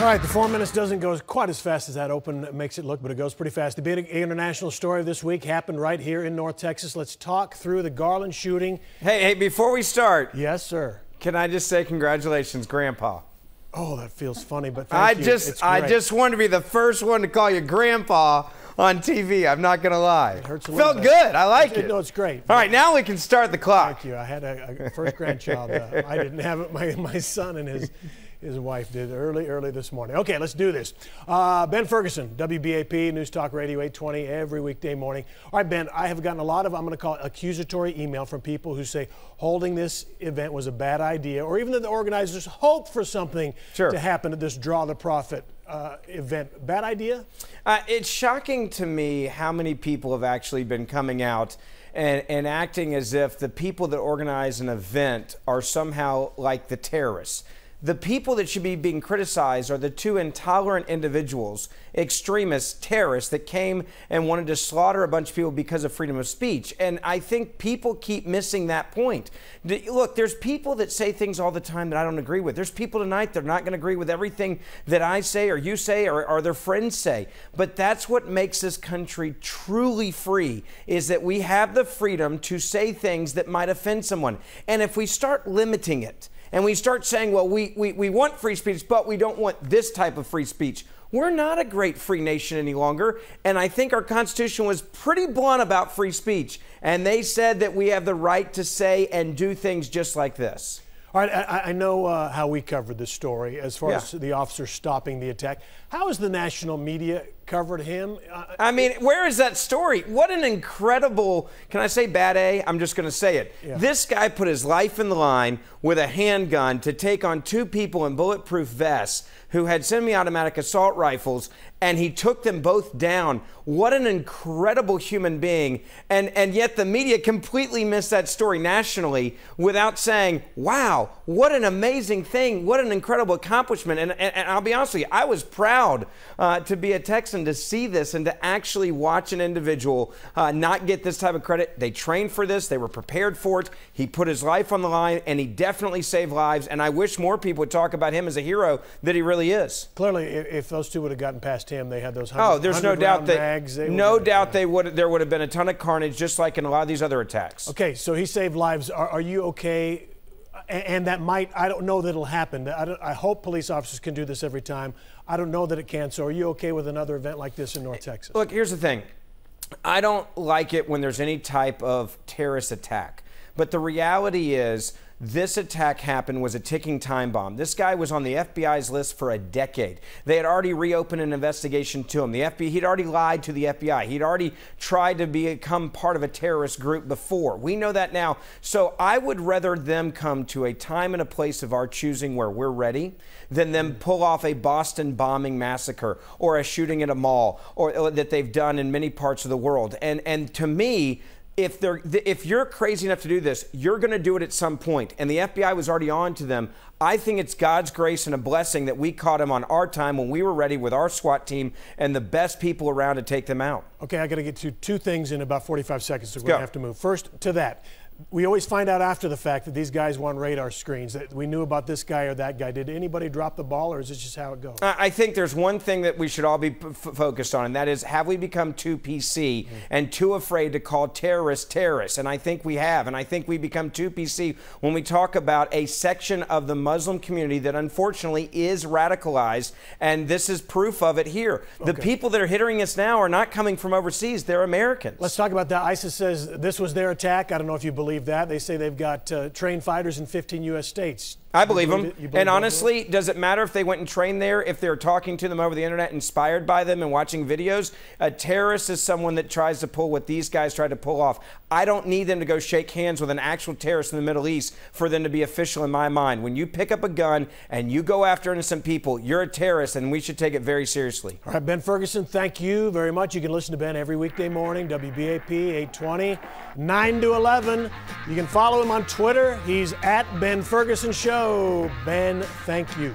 All right, the 4 minutes doesn't go quite as fast as that open makes it look, but it goes pretty fast. The big international story of this week happened right here in North Texas. Let's talk through the Garland shooting. Hey, before we start. Yes, sir. Can I just say congratulations, Grandpa? Oh, that feels funny, but thank you. I just wanted to be the first one to call you Grandpa on TV. I'm not going to lie. It hurts a little Felt bit. Good. I like it. No, it's great. All right, now we can start the clock. Thank you. I had a first grandchild. I didn't have it. My son and his wife did early this morning. Okay, let's do this. Ben Ferguson, WBAP, News Talk Radio 820, every weekday morning. All right, Ben, I have gotten a lot of, I'm going to call it accusatory email from people who say holding this event was a bad idea, or even that the organizers hoped for something to happen at this Draw the Profit event. Bad idea? It's shocking to me how many people have actually been coming out and acting as if the people that organize an event are somehow like the terrorists. The people that should be being criticized are the two intolerant individuals, extremists, terrorists that came and wanted to slaughter a bunch of people because of freedom of speech. And I think people keep missing that point. Look, there's people that say things all the time that I don't agree with. There's people tonight that are not going to agree with everything that I say or you say or their friends say. But that's what makes this country truly free, is that we have the freedom to say things that might offend someone. And if we start limiting it, and we start saying, well, we want free speech, but we don't want this type of free speech, we're not a great free nation any longer. And I think our Constitution was pretty blunt about free speech. And they said that we have the right to say and do things just like this. All right, I know how we covered this story as far as the officer stopping the attack. How has the national media covered him? I mean, where is that story? What an incredible, can I say bad A? I'm just going to say it. Yeah. This guy put his life in the line with a handgun to take on two people in bulletproof vests who had semi-automatic assault rifles, and he took them both down. What an incredible human being. And yet the media completely missed that story nationally without saying, wow, what an amazing thing. What an incredible accomplishment. And I'll be honest with you, I was proud to be a Texan to see this and to actually watch an individual not get this type of credit. They trained for this. They were prepared for it. He put his life on the line, and he definitely saved lives. And I wish more people would talk about him as a hero that he really is. Clearly, if those two would have gotten past him, they had those 100, there's no doubt that mags, there would have been a ton of carnage, just like in a lot of these other attacks. Okay, so he saved lives. Are you okay? And that might, I don't know that it'll happen. I hope police officers can do this every time. I don't know that it can. So are you okay with another event like this in North Texas? Look, here's the thing. I don't like it when there's any type of terrorist attack. But the reality is, this attack happened was a ticking time bomb. This guy was on the FBI's list for a decade. They had already reopened an investigation to him. The FBI, he'd already lied to the FBI. He'd already tried to become part of a terrorist group before. We know that now. So I would rather them come to a time and a place of our choosing where we're ready than them pull off a Boston bombing massacre or a shooting at a mall or that they've done in many parts of the world. And to me, if you're crazy enough to do this, you're going to do it at some point. And the FBI was already on to them. I think it's God's grace and a blessing that we caught him on our time when we were ready with our SWAT team and the best people around to take them out. Okay, I got to get to two things in about 45 seconds, so we're going to have to move. First, to that. We always find out after the fact that these guys want radar screens, that we knew about this guy or that guy. Did anybody drop the ball, or is this just how it goes? I think there's one thing that we should all be focused on, and that is, have we become too PC and too afraid to call terrorists terrorists? And I think we have, and I think we become too PC when we talk about a section of the Muslim community that unfortunately is radicalized, and this is proof of it here. Okay. The people that are hitting us now are not coming from overseas, they're Americans. Let's talk about that. ISIS says this was their attack. I don't know if you believe that. They say they've got trained fighters in 15 U.S. states. I believe them. And honestly, does it matter if they went and trained there, if they're talking to them over the internet, inspired by them and watching videos? A terrorist is someone that tries to pull what these guys tried to pull off. I don't need them to go shake hands with an actual terrorist in the Middle East for them to be official in my mind. When you pick up a gun and you go after innocent people, you're a terrorist, and we should take it very seriously. All right, Ben Ferguson, thank you very much. You can listen to Ben every weekday morning, WBAP 820, 9 to 11. You can follow him on Twitter. He's at Ben Ferguson Show. Ben, thank you.